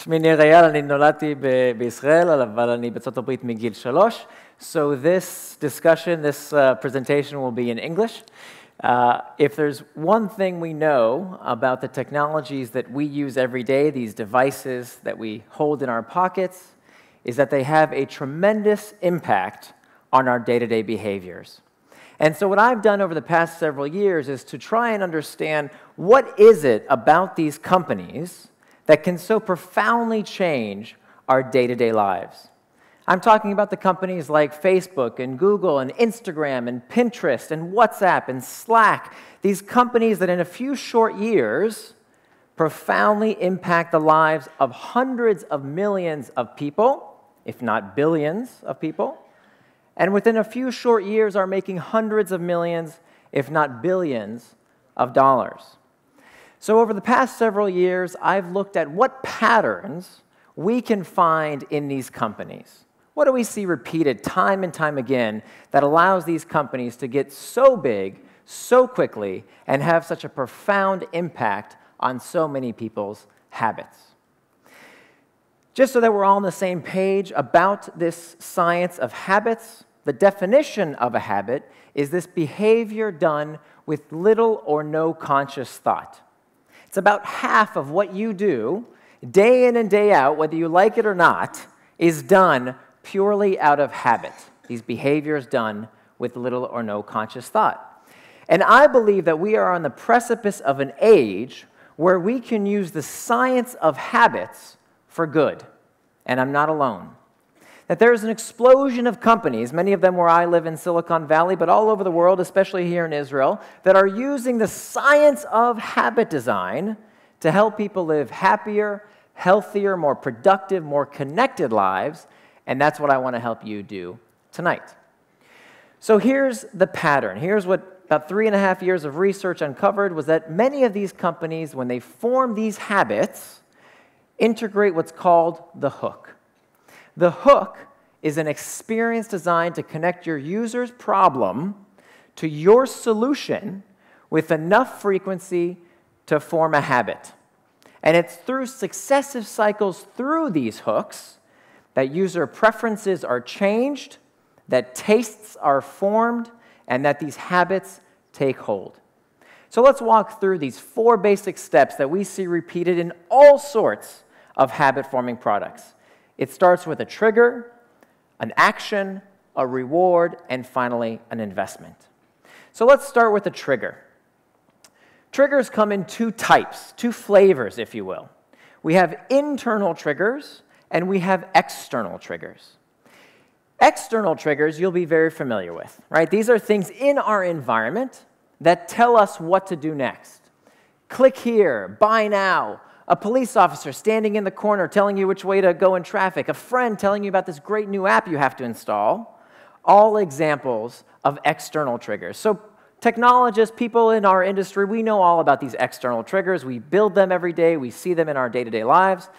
שמי ניר אייל, אני נולדתי בישראל, אבל אני בארצות הברית מגיל 3. So this discussion, this presentation will be in English. If there's one thing we know about the technologies that we use every day, these devices that we hold in our pockets, is that they have a tremendous impact on our day-to-day behaviors. And so what I've done over the past several years is to try and understand what is it about these companies that can so profoundly change our day-to-day lives. I'm talking about the companies like Facebook and Google and Instagram and Pinterest and WhatsApp and Slack, these companies that in a few short years profoundly impact the lives of hundreds of millions of people, if not billions of people, and within a few short years are making hundreds of millions, if not billions, of dollars. So over the past several years, I've looked at what patterns we can find in these companies. What do we see repeated time and time again that allows these companies to get so big, so quickly, and have such a profound impact on so many people's habits? Just so that we're all on the same page about this science of habits, the definition of a habit is this behavior done with little or no conscious thought. It's about half of what you do, day in and day out, whether you like it or not, is done purely out of habit. These behaviors done with little or no conscious thought. And I believe that we are on the precipice of an age where we can use the science of habits for good. And I'm not alone. That there's an explosion of companies, many of them where I live in Silicon Valley, but all over the world, especially here in Israel, that are using the science of habit design to help people live happier, healthier, more productive, more connected lives, and that's what I want to help you do tonight. So here's the pattern. Here's what about 3.5 years of research uncovered was that many of these companies, when they form these habits, integrate what's called the hook. The hook is an experience designed to connect your user's problem to your solution with enough frequency to form a habit. And it's through successive cycles through these hooks that user preferences are changed, that tastes are formed, and that these habits take hold. So let's walk through these 4 basic steps that we see repeated in all sorts of habit-forming products. It starts with a trigger, an action, a reward, and finally, an investment. So let's start with the trigger. Triggers come in 2 types, 2 flavors, if you will. We have internal triggers, and we have external triggers. External triggers you'll be very familiar with, right? These are things in our environment that tell us what to do next. Click here, buy now. A police officer standing in the corner telling you which way to go in traffic, a friend telling you about this great new app you have to install, all examples of external triggers. So technologists, people in our industry, we know all about these external triggers. We build them every day. We see them in our day-to-day lives.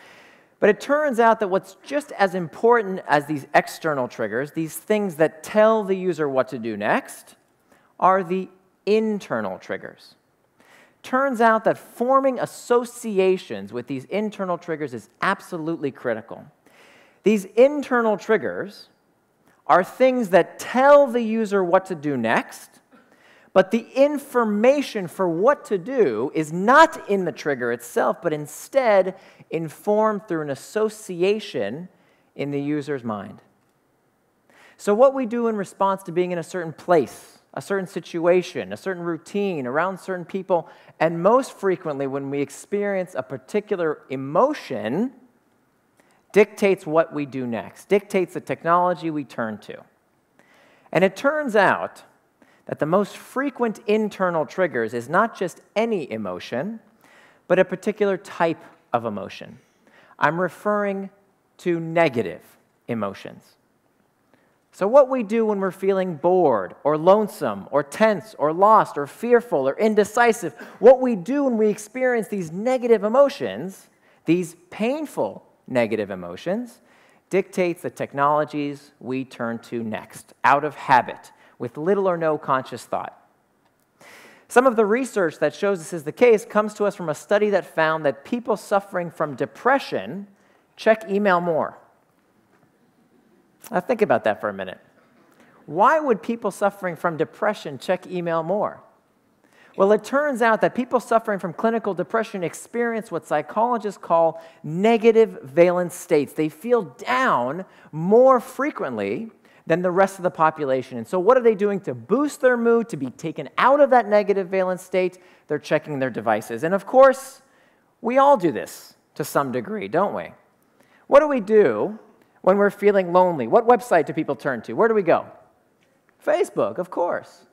But it turns out that what's just as important as these external triggers, these things that tell the user what to do next, are the internal triggers. Turns out that forming associations with these internal triggers is absolutely critical. These internal triggers are things that tell the user what to do next, but the information for what to do is not in the trigger itself, but instead informed through an association in the user's mind. So what we do in response to being in a certain place, a certain situation, a certain routine, around certain people, and most frequently when we experience a particular emotion, dictates what we do next, dictates the technology we turn to. And it turns out that the most frequent internal triggers is not just any emotion, but a particular type of emotion. I'm referring to negative emotions. So what we do when we're feeling bored, or lonesome, or tense, or lost, or fearful, or indecisive, what we do when we experience these negative emotions, these painful negative emotions, dictates the technologies we turn to next, out of habit, with little or no conscious thought. Some of the research that shows this is the case comes to us from a study that found that people suffering from depression check email more. Now think about that for a minute. Why would people suffering from depression check email more? Well, it turns out that people suffering from clinical depression experience what psychologists call negative valence states. They feel down more frequently than the rest of the population. And so what are they doing to boost their mood, to be taken out of that negative valence state? They're checking their devices. And of course, we all do this to some degree, don't we? What do we do when we're feeling lonely? What website do people turn to? Where do we go? Facebook, of course.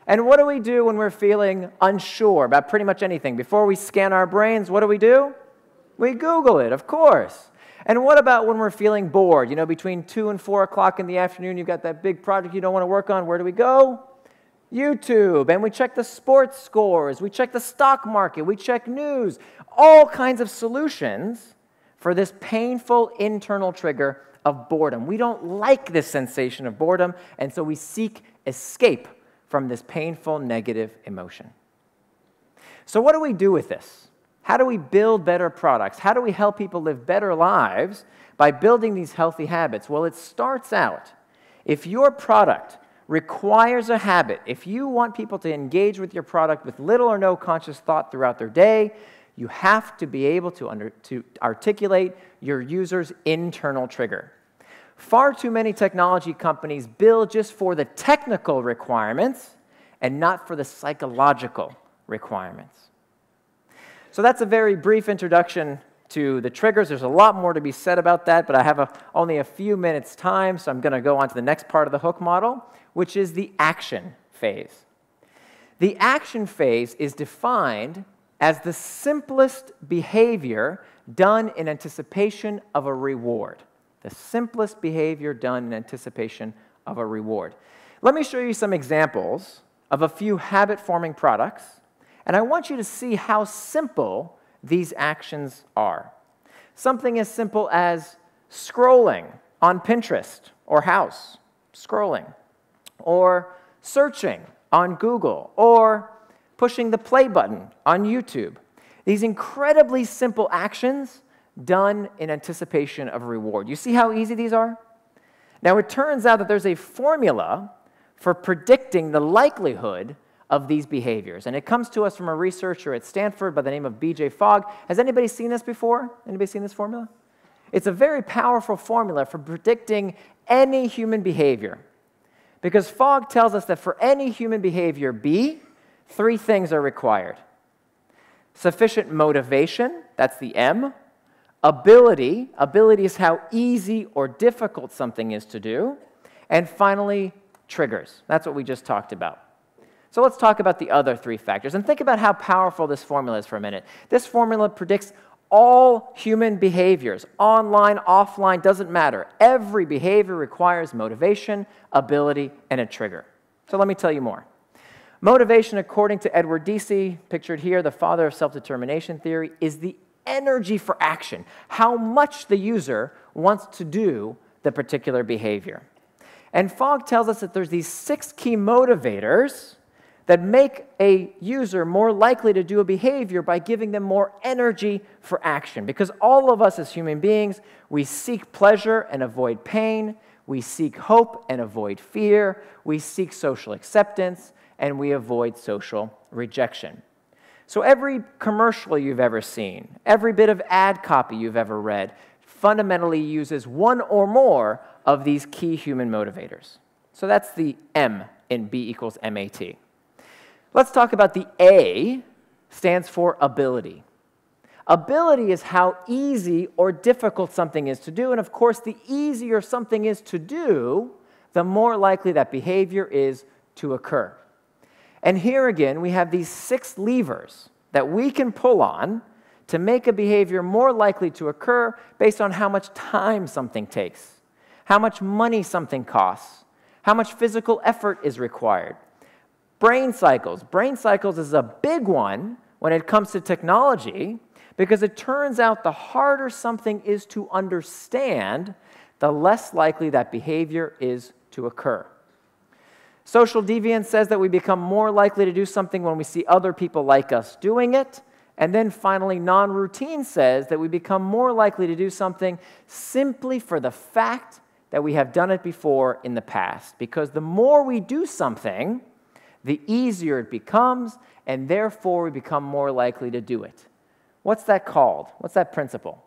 And what do we do when we're feeling unsure about pretty much anything? Before we scan our brains, what do? We Google it, of course. And what about when we're feeling bored? You know, between 2 and 4 o'clock in the afternoon, you've got that big project you don't want to work on. Where do we go? YouTube. And we check the sports scores. We check the stock market. We check news. All kinds of solutions for this painful internal trigger of boredom. We don't like this sensation of boredom, and so we seek escape from this painful negative emotion. So what do we do with this? How do we build better products? How do we help people live better lives by building these healthy habits? Well, it starts out, if your product requires a habit, if you want people to engage with your product with little or no conscious thought throughout their day, you have to be able to articulate your user's internal trigger. Far too many technology companies build just for the technical requirements and not for the psychological requirements. So that's a very brief introduction to the triggers. There's a lot more to be said about that, but I have only a few minutes' time, so I'm going to go on to the next part of the hook model, which is the action phase. The action phase is defined as the simplest behavior done in anticipation of a reward. The simplest behavior done in anticipation of a reward. Let me show you some examples of a few habit-forming products, and I want you to see how simple these actions are. Something as simple as scrolling on Pinterest or House, scrolling, or searching on Google, or pushing the play button on YouTube. These incredibly simple actions done in anticipation of a reward. You see how easy these are? Now, it turns out that there's a formula for predicting the likelihood of these behaviors. And it comes to us from a researcher at Stanford by the name of B.J. Fogg. Has anybody seen this before? Anybody seen this formula? It's a very powerful formula for predicting any human behavior. Because Fogg tells us that for any human behavior B, 3 things are required. Sufficient motivation, that's the M. Ability is how easy or difficult something is to do. And finally, triggers. That's what we just talked about. So let's talk about the other 3 factors. And think about how powerful this formula is for a minute. This formula predicts all human behaviors. Online, offline, doesn't matter. Every behavior requires motivation, ability, and a trigger. So let me tell you more. Motivation, according to Edward Deci, pictured here, the father of self-determination theory, is the energy for action, how much the user wants to do the particular behavior. And Fogg tells us that there's these 6 key motivators that make a user more likely to do a behavior by giving them more energy for action. Because all of us as human beings, we seek pleasure and avoid pain, we seek hope and avoid fear, we seek social acceptance, and we avoid social rejection. So every commercial you've ever seen, every bit of ad copy you've ever read, fundamentally uses one or more of these key human motivators. So that's the M in B equals MAT. Let's talk about the A, stands for ability. Ability is how easy or difficult something is to do, and of course, the easier something is to do, the more likely that behavior is to occur. And here again, we have these 6 levers that we can pull on to make a behavior more likely to occur based on how much time something takes, how much money something costs, how much physical effort is required. Brain cycles. Brain cycles is a big one when it comes to technology because it turns out the harder something is to understand, the less likely that behavior is to occur. Social deviance says that we become more likely to do something when we see other people like us doing it, And then finally, non-routine says that we become more likely to do something simply for the fact that we have done it before in the past. Because the more we do something, the easier it becomes, and therefore we become more likely to do it. What's that called? What's that principle?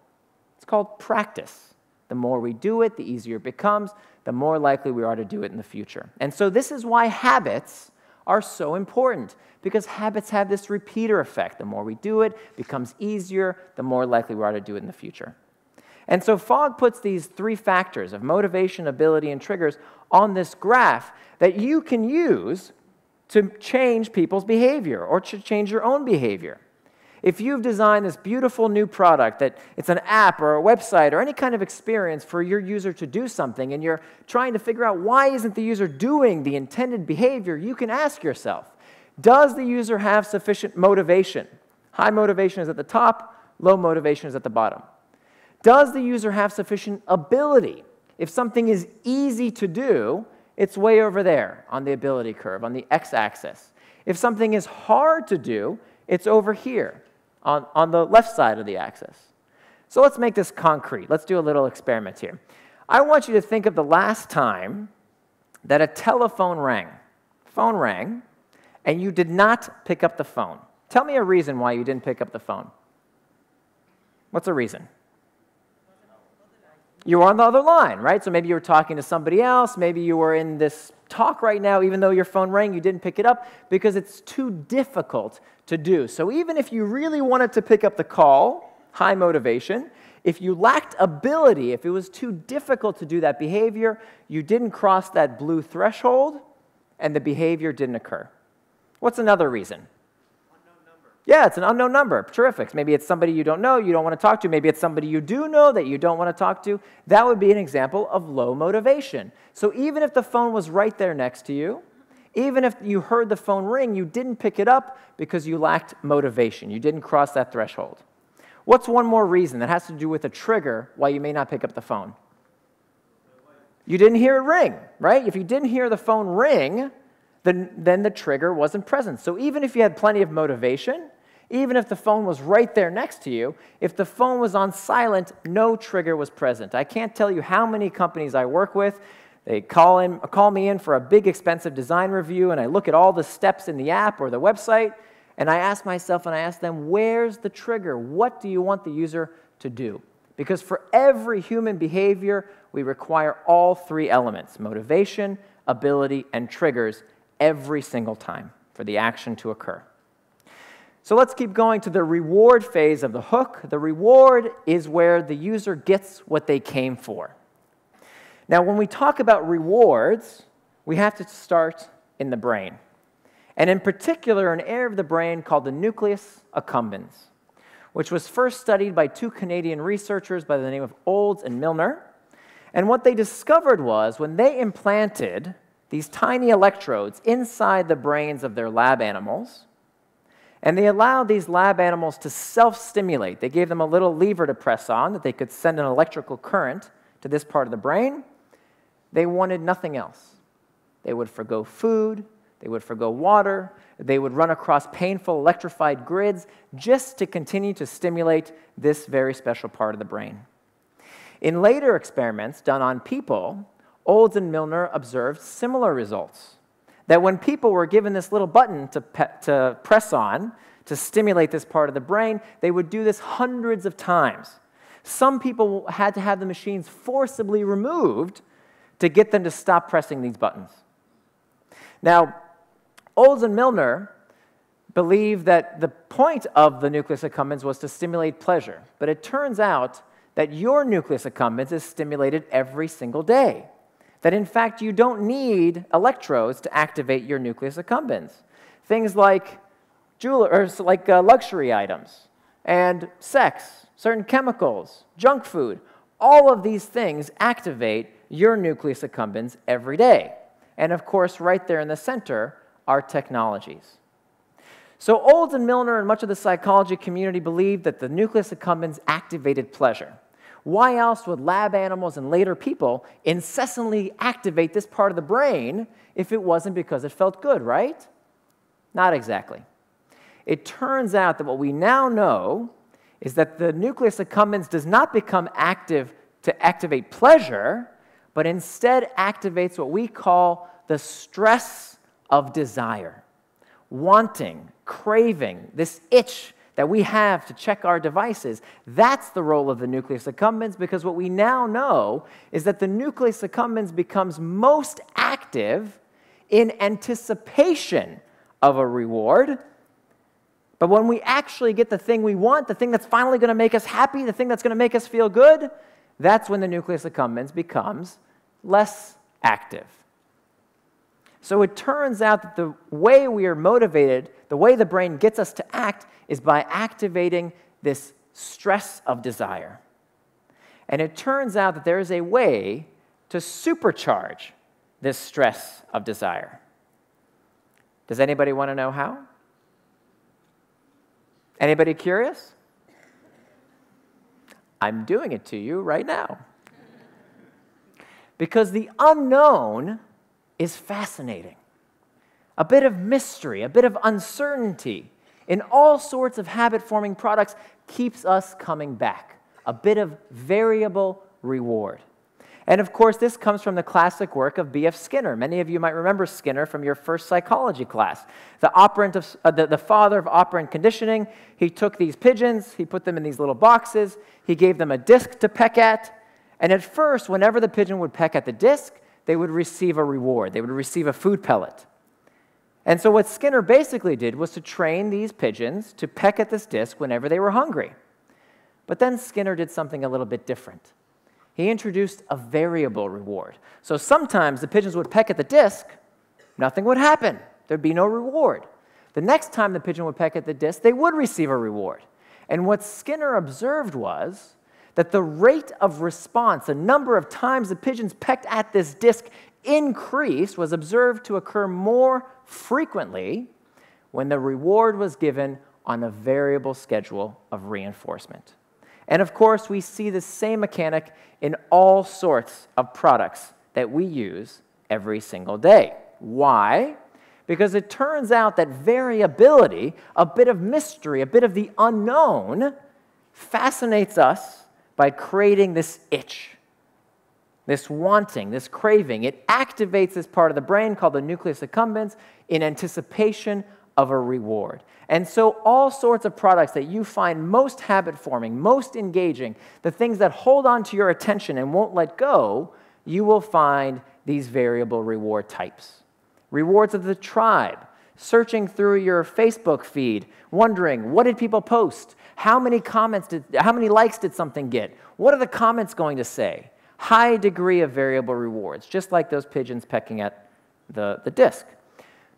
It's called practice. The more we do it, the easier it becomes, the more likely we are to do it in the future. And so this is why habits are so important, because habits have this repeater effect. The more we do it, it becomes easier, the more likely we are to do it in the future. And so Fogg puts these three factors of motivation, ability, and triggers on this graph that you can use to change people's behavior or to change your own behavior. If you've designed this beautiful new product, that it's an app or a website or any kind of experience for your user to do something, and you're trying to figure out why isn't the user doing the intended behavior, you can ask yourself, does the user have sufficient motivation? High motivation is at the top, low motivation is at the bottom. Does the user have sufficient ability? If something is easy to do, it's way over there on the ability curve, on the x-axis. If something is hard to do, it's over here on the left side of the axis. So let's make this concrete. Let's do a little experiment here. I want you to think of the last time that a telephone rang. Phone rang, and you did not pick up the phone. Tell me a reason why you didn't pick up the phone. What's a reason? You were on the other line, right? So maybe you were talking to somebody else. Maybe you were in this talk right now, even though your phone rang, you didn't pick it up because it's too difficult to do. So even if you really wanted to pick up the call, high motivation, if you lacked ability, if it was too difficult to do that behavior, you didn't cross that blue threshold, and the behavior didn't occur. What's another reason? Yeah, it's an unknown number. Terrific. Maybe it's somebody you don't know, you don't want to talk to. Maybe it's somebody you do know that you don't want to talk to. That would be an example of low motivation. So even if the phone was right there next to you, even if you heard the phone ring, you didn't pick it up because you lacked motivation. You didn't cross that threshold. What's one more reason that has to do with a trigger why you may not pick up the phone? You didn't hear it ring, right? If you didn't hear the phone ring, then the trigger wasn't present. So even if you had plenty of motivation, even if the phone was right there next to you, if the phone was on silent, no trigger was present. I can't tell you how many companies I work with. They call me in for a big, expensive design review, and I look at all the steps in the app or the website, and I ask myself and I ask them, where's the trigger? What do you want the user to do? Because for every human behavior, we require all three elements, motivation, ability, and triggers, every single time for the action to occur. So let's keep going to the reward phase of the hook. The reward is where the user gets what they came for. Now, when we talk about rewards, we have to start in the brain. And in particular, an area of the brain called the nucleus accumbens, which was first studied by two Canadian researchers by the name of Olds and Milner. And what they discovered was when they implanted these tiny electrodes inside the brains of their lab animals, and they allowed these lab animals to self-stimulate. They gave them a little lever to press on that they could send an electrical current to this part of the brain. They wanted nothing else. They would forgo food, they would forgo water, they would run across painful electrified grids just to continue to stimulate this very special part of the brain. In later experiments done on people, Olds and Milner observed similar results. That when people were given this little button to press on to stimulate this part of the brain, they would do this hundreds of times. Some people had to have the machines forcibly removed to get them to stop pressing these buttons. Now, Olds and Milner believed that the point of the nucleus accumbens was to stimulate pleasure. But it turns out that your nucleus accumbens is stimulated every single day. That in fact you don't need electrodes to activate your nucleus accumbens. Things like luxury items and sex, certain chemicals, junk food, all of these things activate your nucleus accumbens every day. And of course, right there in the center are technologies. So Olds and Milner and much of the psychology community believed that the nucleus accumbens activated pleasure. Why else would lab animals and later people incessantly activate this part of the brain if it wasn't because it felt good, right? Not exactly. it turns out that what we now know is that the nucleus accumbens does not become active to activate pleasure, but instead activates what we call the stress of desire. Wanting, craving, this itch that we have to check our devices, that's the role of the nucleus accumbens, because what we now know is that the nucleus accumbens becomes most active in anticipation of a reward. But when we actually get the thing we want, the thing that's finally going to make us happy, the thing that's going to make us feel good, that's when the nucleus accumbens becomes less active. So it turns out that the way we are motivated, the way the brain gets us to act, is by activating this stress of desire. And it turns out that there is a way to supercharge this stress of desire. Does anybody want to know how? Anybody curious? I'm doing it to you right now. Because the unknown is fascinating. A bit of mystery, a bit of uncertainty in all sorts of habit-forming products keeps us coming back. A bit of variable reward. And of course, this comes from the classic work of B.F. Skinner. Many of you might remember Skinner from your first psychology class. The father of operant conditioning. He took these pigeons, he put them in these little boxes, he gave them a disc to peck at, and at first, whenever the pigeon would peck at the disc, they would receive a reward. They would receive a food pellet. And so what Skinner basically did was to train these pigeons to peck at this disc whenever they were hungry. But then Skinner did something a little bit different. He introduced a variable reward. So sometimes the pigeons would peck at the disc, nothing would happen. There'd be no reward. The next time the pigeon would peck at the disc, they would receive a reward. And what Skinner observed was that the rate of response, the number of times the pigeons pecked at this disc increased, was observed to occur more frequently when the reward was given on a variable schedule of reinforcement. And of course, we see the same mechanic in all sorts of products that we use every single day. Why? Because it turns out that variability, a bit of mystery, a bit of the unknown, fascinates us by creating this itch, this wanting, this craving. It activates this part of the brain called the nucleus accumbens in anticipation of a reward. And so all sorts of products that you find most habit-forming, most engaging, the things that hold on to your attention and won't let go, you will find these variable reward types. Rewards of the tribe, searching through your Facebook feed, wondering, what did people post? How many likes did something get? What are the comments going to say? High degree of variable rewards, just like those pigeons pecking at the disc.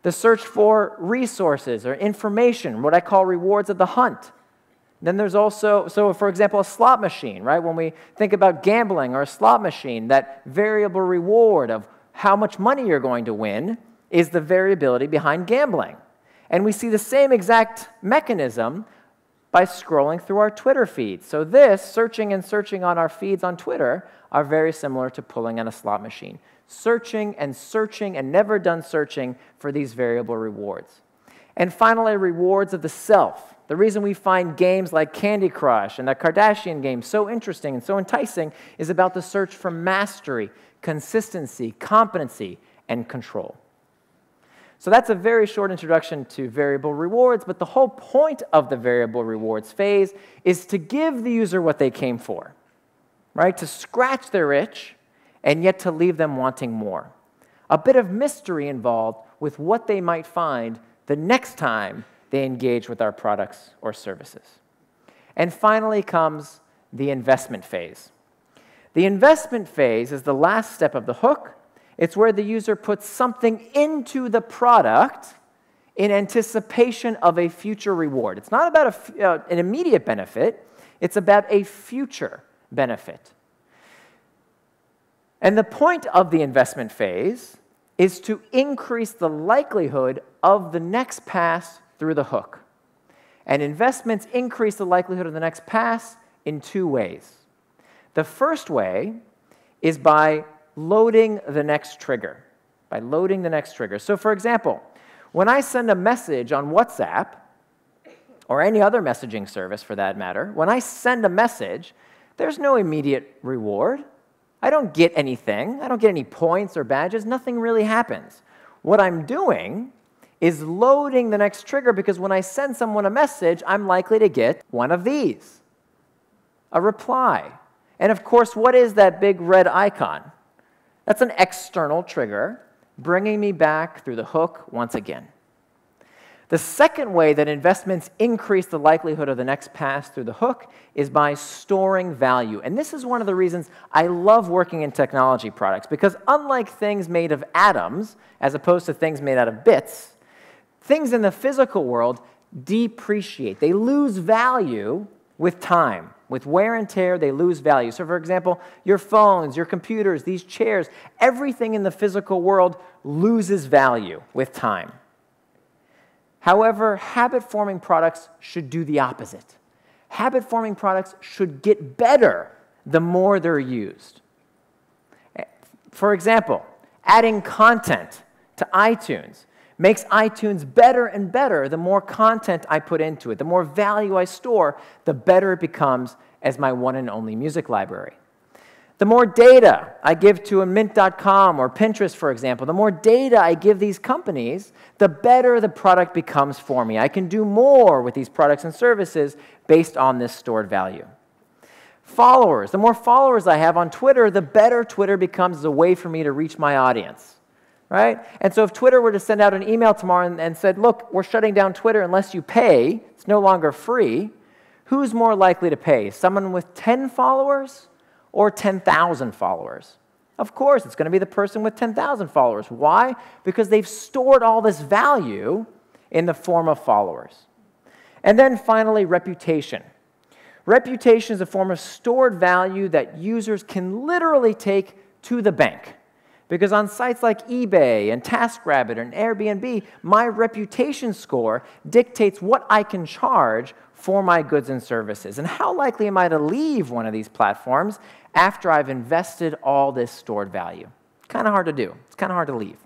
The search for resources or information, what I call rewards of the hunt. Then there's also, so for example, a slot machine, right? When we think about gambling or a slot machine, that variable reward of how much money you're going to win is the variability behind gambling. And we see the same exact mechanism by scrolling through our Twitter feed. So this, searching and searching on our feeds on Twitter, are very similar to pulling on a slot machine. Searching and never done searching for these variable rewards. And finally, rewards of the self. The reason we find games like Candy Crush and the Kardashian game so interesting and so enticing is about the search for mastery, consistency, competency, and control. So that's a very short introduction to variable rewards, but the whole point of the variable rewards phase is to give the user what they came for, right? To scratch their itch, and yet to leave them wanting more. A bit of mystery involved with what they might find the next time they engage with our products or services. And finally comes the investment phase. The investment phase is the last step of the hook. It's where the user puts something into the product in anticipation of a future reward. It's not about an immediate benefit. It's about a future benefit. And the point of the investment phase is to increase the likelihood of the next pass through the hook. And investments increase the likelihood of the next pass in two ways. The first way is by loading the next trigger. So for example, when I send a message on WhatsApp, or any other messaging service for that matter, when I send a message, there's no immediate reward. I don't get anything. I don't get any points or badges. Nothing really happens. What I'm doing is loading the next trigger, because when I send someone a message, I'm likely to get one of these, a reply. And of course, what is that big red icon? That's an external trigger, bringing me back through the hook once again. The second way that investments increase the likelihood of the next pass through the hook is by storing value. And this is one of the reasons I love working in technology products, because unlike things made of atoms, as opposed to things made out of bits, things in the physical world depreciate. They lose value with time. With wear and tear, they lose value. So for example, your phones, your computers, these chairs, everything in the physical world loses value with time. However, habit-forming products should do the opposite. Habit-forming products should get better the more they're used. For example, adding content to iTunes makes iTunes better and better the more content I put into it. The more value I store, the better it becomes as my one and only music library. The more data I give to a Mint.com or Pinterest, for example, the more data I give these companies, the better the product becomes for me. I can do more with these products and services based on this stored value. Followers. The more followers I have on Twitter, the better Twitter becomes as a way for me to reach my audience. Right? And so if Twitter were to send out an email tomorrow and said, look, we're shutting down Twitter unless you pay, it's no longer free, who's more likely to pay? Someone with 10 followers or 10,000 followers? Of course, it's going to be the person with 10,000 followers. Why? Because they've stored all this value in the form of followers. And then finally, reputation. Reputation is a form of stored value that users can literally take to the bank. Because on sites like eBay and TaskRabbit and Airbnb, my reputation score dictates what I can charge for my goods and services. And how likely am I to leave one of these platforms after I've invested all this stored value? Kind of hard to do. It's kind of hard to leave.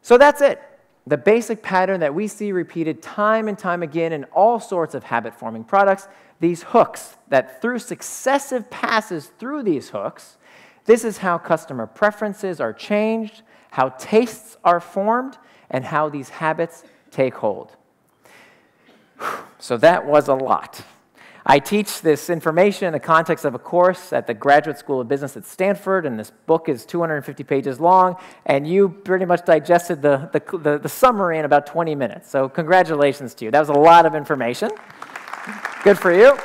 So that's it. The basic pattern that we see repeated time and time again in all sorts of habit-forming products, these hooks, that through successive passes through these hooks, this is how customer preferences are changed, how tastes are formed, and how these habits take hold. So that was a lot. I teach this information in the context of a course at the Graduate School of Business at Stanford, and this book is 250 pages long, and you pretty much digested the summary in about 20 minutes. So congratulations to you. That was a lot of information. Good for you.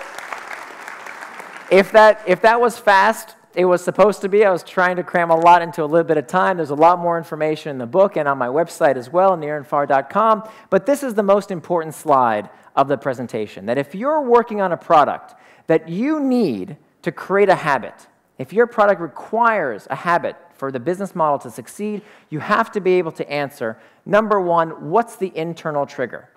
If that was fast, it was supposed to be. I was trying to cram a lot into a little bit of time. There's a lot more information in the book and on my website as well, nirandfar.com. But this is the most important slide of the presentation, that if you're working on a product that you need to create a habit, if your product requires a habit for the business model to succeed, you have to be able to answer, number one, what's the internal trigger?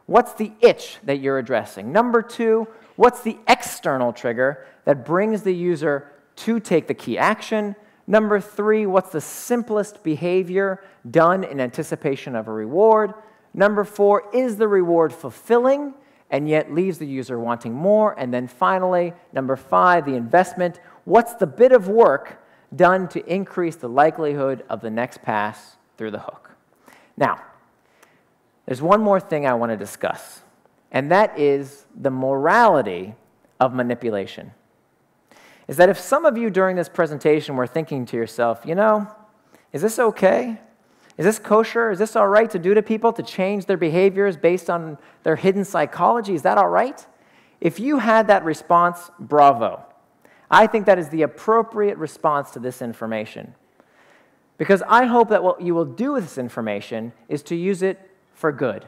What's the itch that you're addressing? Number two, what's the external trigger that brings the user to take the key action? Number three, what's the simplest behavior done in anticipation of a reward? Number four, is the reward fulfilling and yet leaves the user wanting more? And then finally, number five, the investment. What's the bit of work done to increase the likelihood of the next pass through the hook? Now, there's one more thing I want to discuss, and that is the morality of manipulation. Is that if some of you during this presentation were thinking to yourself, you know, is this okay? Is this kosher? Is this all right to do to people, to change their behaviors based on their hidden psychology? Is that all right? If you had that response, bravo. I think that is the appropriate response to this information. Because I hope that what you will do with this information is to use it for good,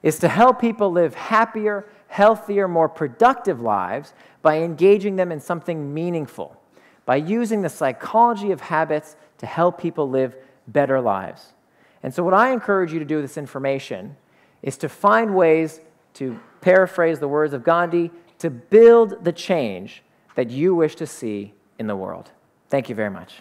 is to help people live happier, healthier, more productive lives by engaging them in something meaningful, by using the psychology of habits to help people live better lives. And so what I encourage you to do with this information is to find ways, to paraphrase the words of Gandhi, to build the change that you wish to see in the world. Thank you very much.